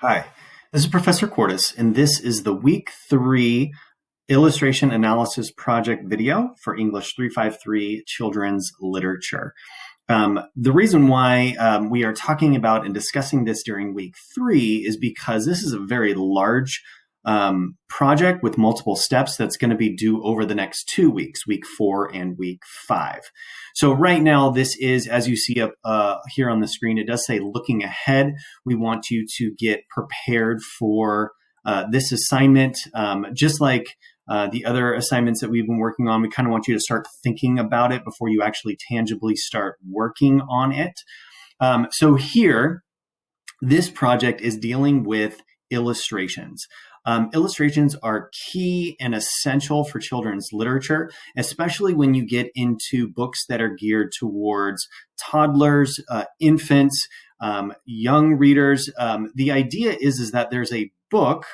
Hi, this is Professor Cordes, and this is the week 3 illustration analysis project video for English 353 children's literature. The reason why we are talking about and discussing this during week 3 is because this is a very large project with multiple steps that's going to be due over the next 2 weeks, week 4 and week 5. So right now, this is, as you see up here on the screen, it does say looking ahead. We want you to get prepared for this assignment. Just like the other assignments that we've been working on, we kind of want you to start thinking about it before you actually tangibly start working on it. So here, this project is dealing with illustrations. Illustrations are key and essential for children's literature, especially when you get into books that are geared towards toddlers, infants, young readers. The idea is that there's a book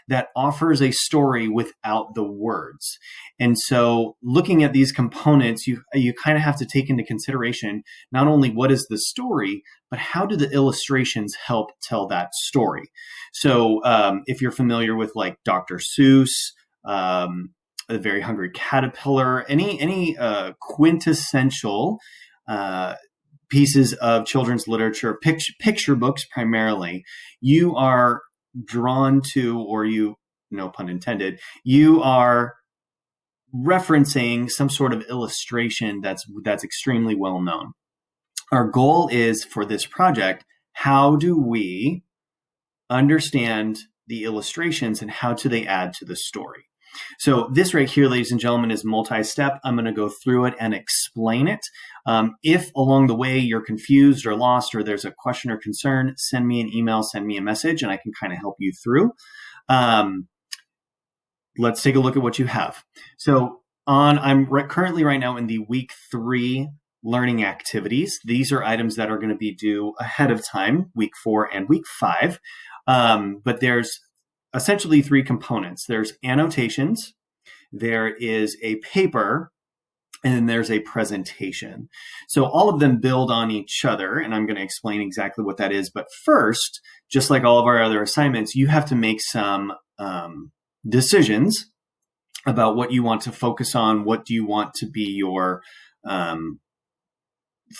that offers a story without the words. And so looking at these components, you kind of have to take into consideration not only what is the story, but how do the illustrations help tell that story? So if you're familiar with like Dr. Seuss, The Very Hungry Caterpillar, any quintessential pieces of children's literature, picture books primarily, you are drawn to, or you, no pun intended, you are referencing some sort of illustration that's extremely well known. Our goal is for this project, how do we understand the illustrations and how do they add to the story? So this right here, ladies and gentlemen, is multi-step. I'm going to go through it and explain it. If along the way you're confused or lost or there's a question or concern, send me an email, send me a message, and I can kind of help you through. Let's take a look at what you have. So I'm currently right now in the week 3 learning activities. These are items that are going to be due ahead of time, week 4 and week 5. But there's essentially 3 components. There's annotations, there is a paper, and then there's a presentation. So all of them build on each other, and I'm going to explain exactly what that is. But first, just like all of our other assignments, you have to make some decisions about what you want to focus on. What do you want to be your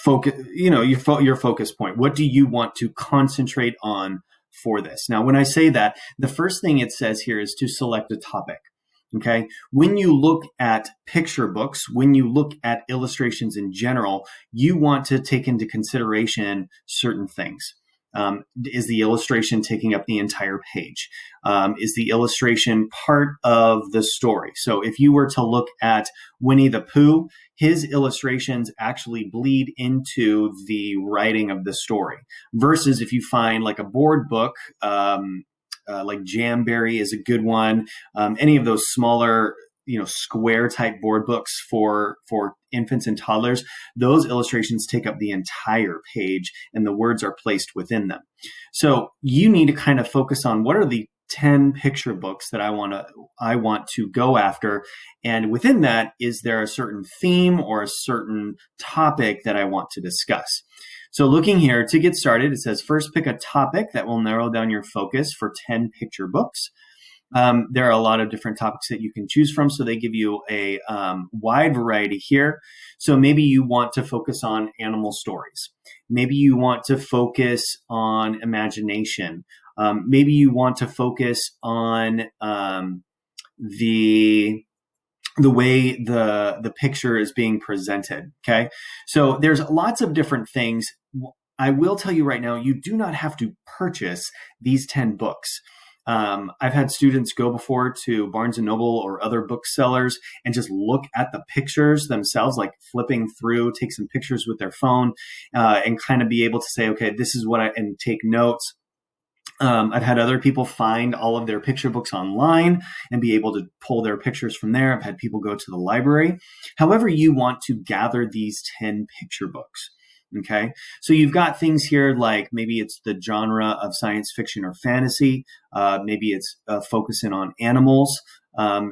focus? Your focus point. What do you want to concentrate on for this? Now, when I say that, the first thing it says here is to select a topic. Okay. When you look at picture books, when you look at illustrations in general, you want to take into consideration certain things. Is the illustration taking up the entire page? Is the illustration part of the story? So if you were to look at Winnie the Pooh, his illustrations actually bleed into the writing of the story. Versus if you find like a board book, like Jamberry is a good one. Any of those smaller, square type board books for infants and toddlers, those illustrations take up the entire page and the words are placed within them. So you need to kind of focus on what are the 10 picture books that I want to go after. And within that, is there a certain theme or a certain topic that I want to discuss? So looking here to get started, it says first pick a topic that will narrow down your focus for 10 picture books. There are a lot of different topics that you can choose from, so they give you a wide variety here. So maybe you want to focus on animal stories. Maybe you want to focus on imagination. Maybe you want to focus on the way the picture is being presented. Okay, so there's lots of different things. I will tell you right now, you do not have to purchase these 10 books. I've had students go before to Barnes & Noble or other booksellers and just look at the pictures themselves, like flipping through, take some pictures with their phone, and kind of be able to say, okay, this is and take notes. I've had other people find all of their picture books online and be able to pull their pictures from there. I've had people go to the library. However you want to gather these 10 picture books. Okay, so you've got things here like maybe it's the genre of science fiction or fantasy. Maybe it's focusing on animals.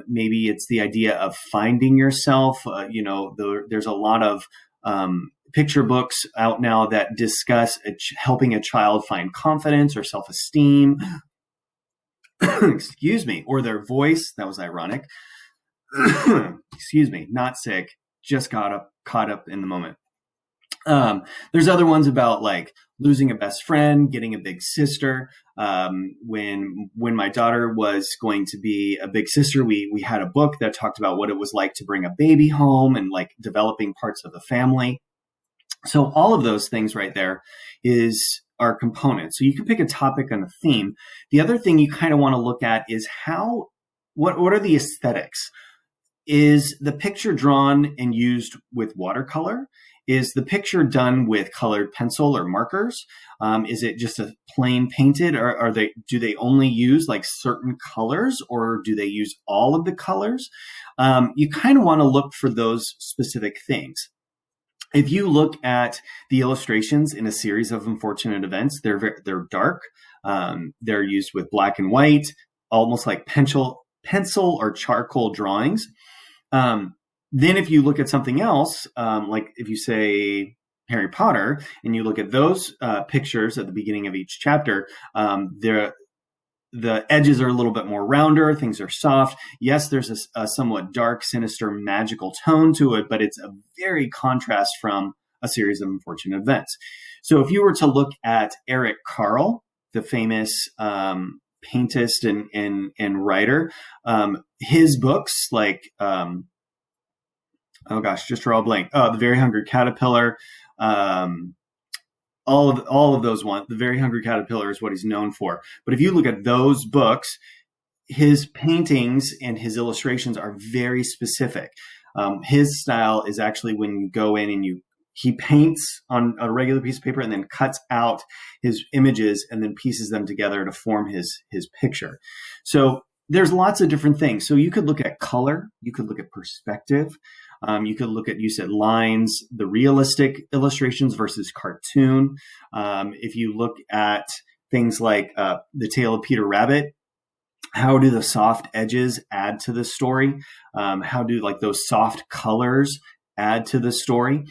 Maybe it's the idea of finding yourself. There's a lot of picture books out now that discuss helping a child find confidence or self-esteem, excuse me, or their voice. That was ironic. Excuse me, not sick, just caught up in the moment. There's other ones about like losing a best friend, getting a big sister. When my daughter was going to be a big sister, we had a book that talked about what it was like to bring a baby home and like developing parts of the family. So all of those things right there are components. So you can pick a topic and a theme. The other thing you kind of want to look at is what are the aesthetics? Is the picture drawn and used with watercolor? Is the picture done with colored pencil or markers? Is it just a plain painted, or do they only use like certain colors, or do they use all of the colors? You kind of want to look for those specific things. If you look at the illustrations in a series of unfortunate events, they're dark. They're used with black and white, almost like pencil or charcoal drawings. Then if you look at something else, like if you say Harry Potter, and you look at those pictures at the beginning of each chapter, the edges are a little bit more rounder. Things are soft. Yes, there's a somewhat dark, sinister, magical tone to it, but it's a very contrast from a series of unfortunate events. So if you were to look at Eric Carle, the famous paintist and writer, his books like, oh gosh, just draw a blank. Oh, The Very Hungry Caterpillar. All of those The Very Hungry Caterpillar is what he's known for. But if you look at those books, his paintings and his illustrations are very specific. His style is actually when you go in and he paints on a regular piece of paper and then cuts out his images and then pieces them together to form his picture. So there's lots of different things. So you could look at color, you could look at perspective, you could look at, you said lines, the realistic illustrations versus cartoon. If you look at things like The Tale of Peter Rabbit, how do the soft edges add to the story? How do like those soft colors add to the story?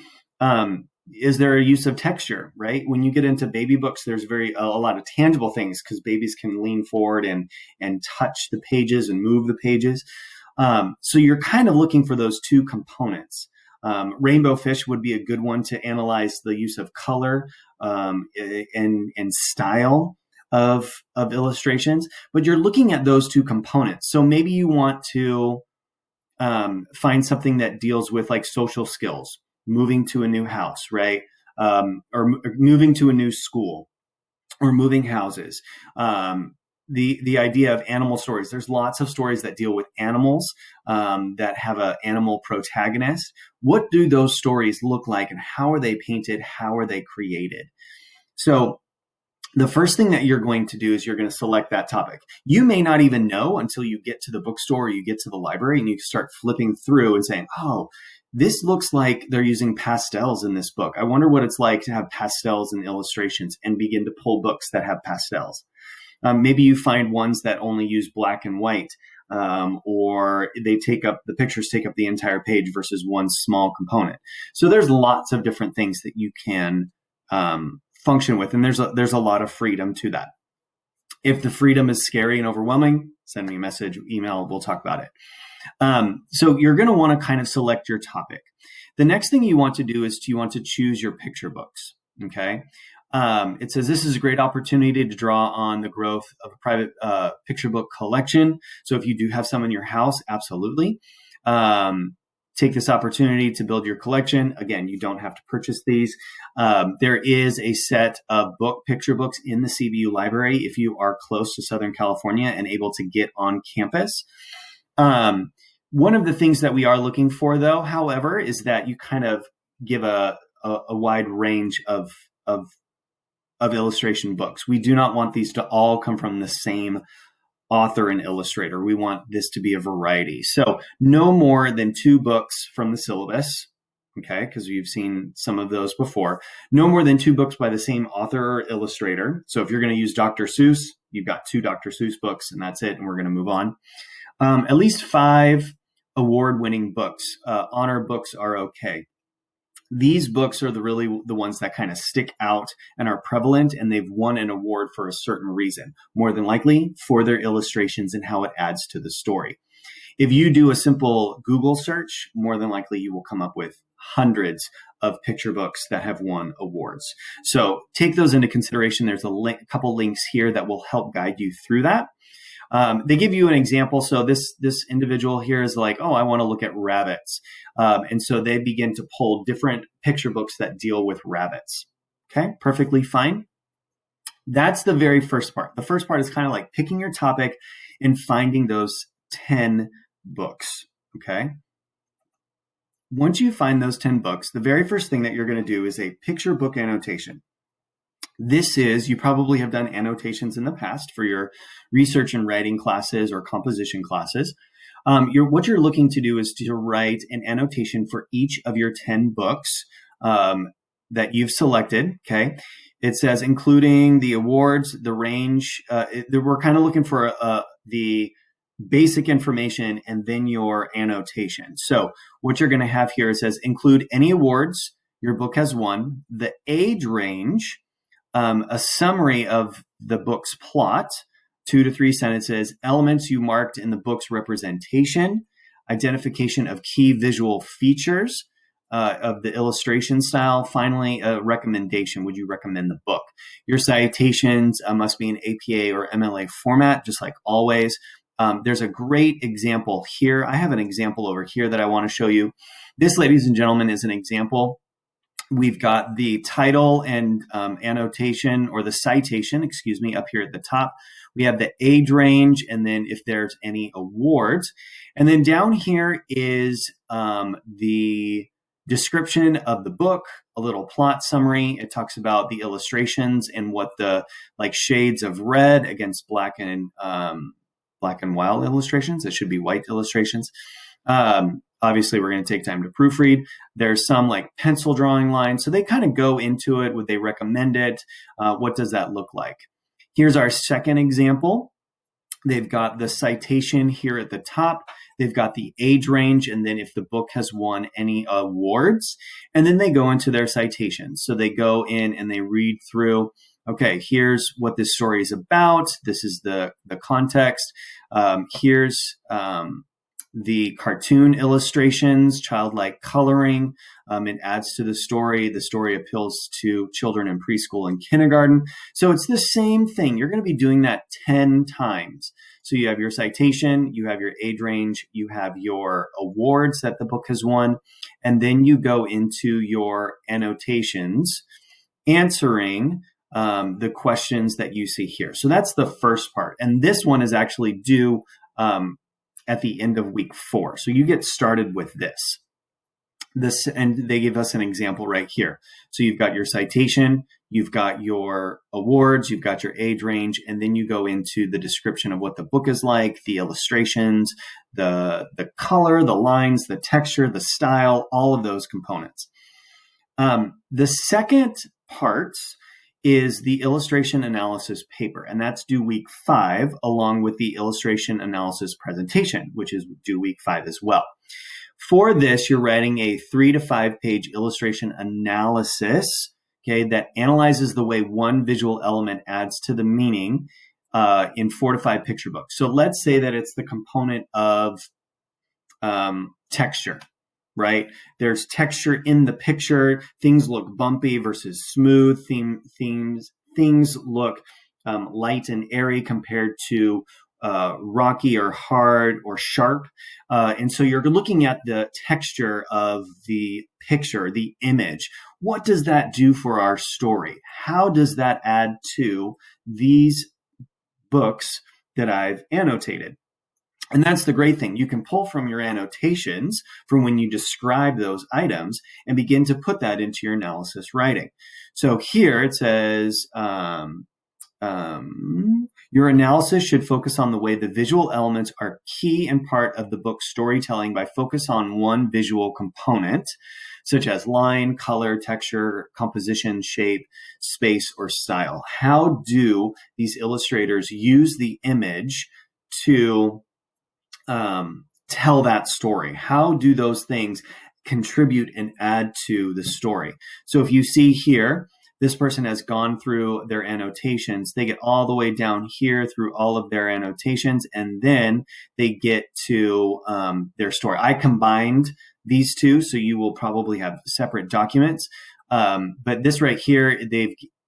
Is there a use of texture, right? When you get into baby books, there's a lot of tangible things because babies can lean forward and touch the pages and move the pages. So you're kind of looking for those two components. Rainbow Fish would be a good one to analyze the use of color and style of illustrations, but you're looking at those two components. So maybe you want to find something that deals with like social skills, moving to a new house, right? Or moving to a new school, or moving houses. The idea of animal stories. There's lots of stories that deal with animals that have an animal protagonist. What do those stories look like, and how are they painted? How are they created? So the first thing that you're going to do is you're going to select that topic. You may not even know until you get to the bookstore or you get to the library and you start flipping through and saying, oh, this looks like they're using pastels in this book. I wonder what it's like to have pastels and illustrations, and begin to pull books that have pastels. Maybe you find ones that only use black and white, or the pictures take up the entire page versus one small component. So there's lots of different things that you can function with, and there's a lot of freedom to that. If the freedom is scary and overwhelming, send me a message, email, we'll talk about it. So you're going to want to kind of select your topic. The next thing you want to do is you want to choose your picture books. Okay. It says this is a great opportunity to draw on the growth of a private picture book collection. So if you do have some in your house, absolutely. Take this opportunity to build your collection. Again, you don't have to purchase these. There is a set of picture books in the CBU library if you are close to Southern California and able to get on campus. One of the things that we are looking for, though, however, is that you kind of give a wide range of illustration books. We do not want these to all come from the same author and illustrator. We want this to be a variety. So no more than 2 books from the syllabus, okay, because we've seen some of those before. No more than 2 books by the same author or illustrator. So if you're going to use Dr. Seuss, you've got 2 Dr. Seuss books, and that's it, and we're going to move on. At least 5 award-winning books. Honor books are okay. These books are really the ones that kind of stick out and are prevalent, and they've won an award for a certain reason, more than likely for their illustrations and how it adds to the story. If you do a simple Google search, more than likely you will come up with hundreds of picture books that have won awards. So take those into consideration. There's a couple links here that will help guide you through that. They give you an example. So this individual here is like, oh, I want to look at rabbits. And so they begin to pull different picture books that deal with rabbits. Okay, perfectly fine. That's the very first part. The first part is kind of like picking your topic and finding those 10 books. Okay. Once you find those 10 books, the very first thing that you're going to do is a picture book annotation. This is, you probably have done annotations in the past for your research and writing classes or composition classes. What you're looking to do is to write an annotation for each of your 10 books that you've selected. Okay. It says, including the awards, the range. We're kind of looking for the basic information and then your annotation. So what you're going to have here, it says, include any awards your book has won, the age range, a summary of the book's plot, 2 to 3 sentences, elements you marked in the book's representation, identification of key visual features of the illustration style. Finally, a recommendation. Would you recommend the book? Your citations must be in APA or MLA format, just like always. There's a great example here. I have an example over here that I want to show you. This, ladies and gentlemen, is an example. We've got the title and annotation, or the citation, excuse me, up here at the top. We have the age range, and then if there's any awards. And then down here is the description of the book, a little plot summary. It talks about the illustrations and what the shades of red against black and white illustrations. It should be white illustrations. Obviously, we're going to take time to proofread. There's some pencil drawing lines. So they kind of go into it. Would they recommend it? What does that look like? Here's our second example. They've got the citation here at the top. They've got the age range, and then if the book has won any awards. And then they go into their citations. So they go in and they read through, okay, here's what this story is about. This is the context. Here's the cartoon illustrations, childlike coloring. It adds to the story. The story appeals to children in preschool and kindergarten. So it's the same thing. You're going to be doing that 10 times. So you have your citation, you have your age range, you have your awards that the book has won, and then you go into your annotations answering the questions that you see here. So that's the first part. And this one is actually due at the end of week 4. So you get started with this. And they give us an example right here. So you've got your citation, you've got your awards, you've got your age range, and then you go into the description of what the book is like, the illustrations, the color, the lines, the texture, the style, all of those components. The second part is the illustration analysis paper, and that's due week 5, along with the illustration analysis presentation, which is due week 5 as well. For this, you're writing a 3 to 5 page illustration analysis, okay, that analyzes the way one visual element adds to the meaning in 4 to 5 picture books. So let's say that it's the component of texture. Right? There's texture in the picture. Things look bumpy versus smooth. Things look light and airy compared to rocky or hard or sharp. And so you're looking at the texture of the picture, the image. What does that do for our story? How does that add to these books that I've annotated? And that's the great thing. You can pull from your annotations from when you describe those items and begin to put that into your analysis writing. So here it says, your analysis should focus on the way the visual elements are key and part of the book's storytelling by focus on one visual component, such as line, color, texture, composition, shape, space, or style. How do these illustrators use the image to tell that story? How do those things contribute and add to the story. So if you see here, this person has gone through their annotations. They get all the way down here through all of their annotations, and then they get to their story. I combined these two, so you will probably have separate documents. But this right here,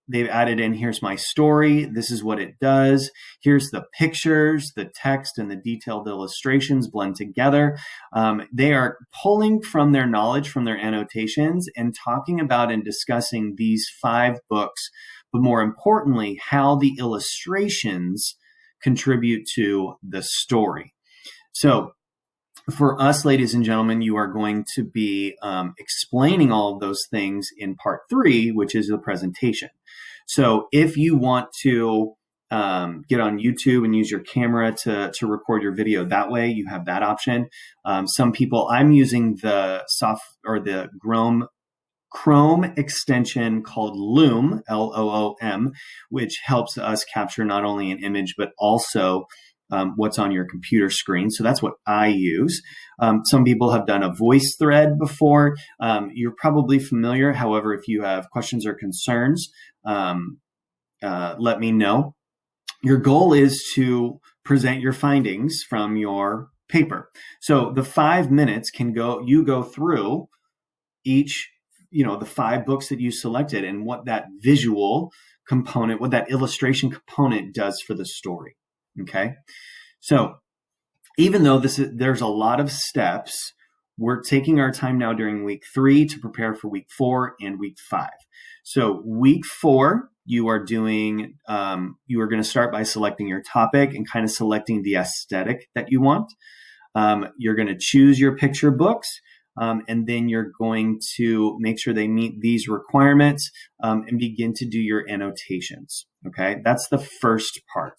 they've added in, here's my story. This is what it does. Here's the pictures, the text, and the detailed illustrations blend together. They are pulling from their knowledge, from their annotations, and talking about and discussing these 5 books, but more importantly, how the illustrations contribute to the story. So for us, ladies and gentlemen, you are going to be explaining all of those things in part 3, which is the presentation. So if you want to get on YouTube and use your camera to record your video that way, you have that option. Some people, I'm using the Chrome extension called Loom, Loom, which helps us capture not only an image, but also what's on your computer screen. So that's what I use. Some people have done a voice thread before. You're probably familiar. However, if you have questions or concerns, let me know. Your goal is to present your findings from your paper. So the 5 minutes you go through each, the 5 books that you selected and what that visual component, what that illustration component does for the story. Okay. So even though there's a lot of steps, we're taking our time now during week 3 to prepare for week 4 and week 5. So week 4, you are going to start by selecting your topic and kind of selecting the aesthetic that you want. You're going to choose your picture books. And then you're going to make sure they meet these requirements and begin to do your annotations. Okay, that's the first part.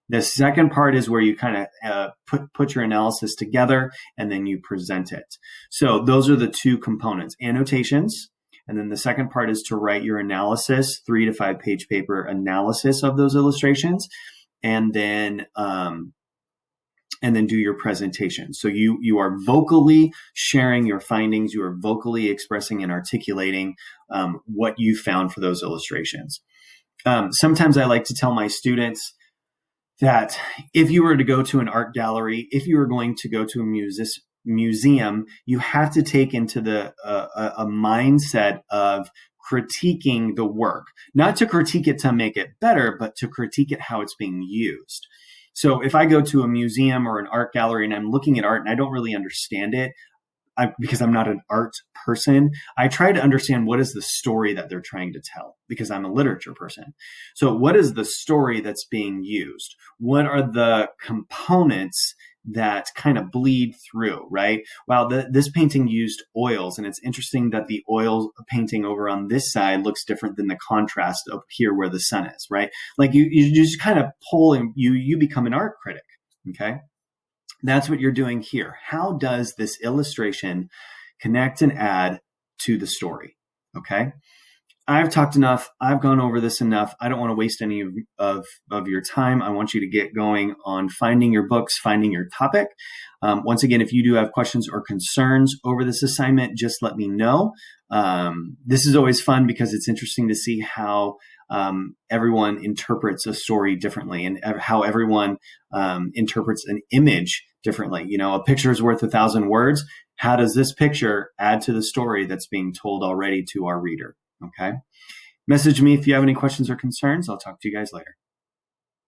The second part is where you kind of put your analysis together and then you present it. So those are the 2 components, annotations. And then the second part is to write your analysis, 3 to 5 page paper analysis of those illustrations. And then do your presentation. So you are vocally sharing your findings. You are vocally expressing and articulating what you found for those illustrations. Sometimes I like to tell my students that if you were to go to an art gallery, if you were going to go to a museum, you have to take into a mindset of critiquing the work, not to critique it to make it better, but to critique it how it's being used. So if I go to a museum or an art gallery and I'm looking at art and I don't really understand it, because I'm not an art person, I try to understand what is the story that they're trying to tell, because I'm a literature person. So what is the story that's being used? What are the components that kind of bleed through, right? Wow, this painting used oils, and it's interesting that the oil painting over on this side looks different than the contrast up here where the sun is, right? Like you just kind of pull and you become an art critic, okay? That's what you're doing here. How does this illustration connect and add to the story? Okay. I've talked enough. I've gone over this enough. I don't want to waste any of your time. I want you to get going on finding your books, finding your topic. Once again, if you do have questions or concerns over this assignment, just let me know. This is always fun because it's interesting to see how everyone interprets a story differently and how everyone interprets an image differently. A picture is worth 1,000 words. How does this picture add to the story that's being told already to our reader? Okay. Message me if you have any questions or concerns. I'll talk to you guys later.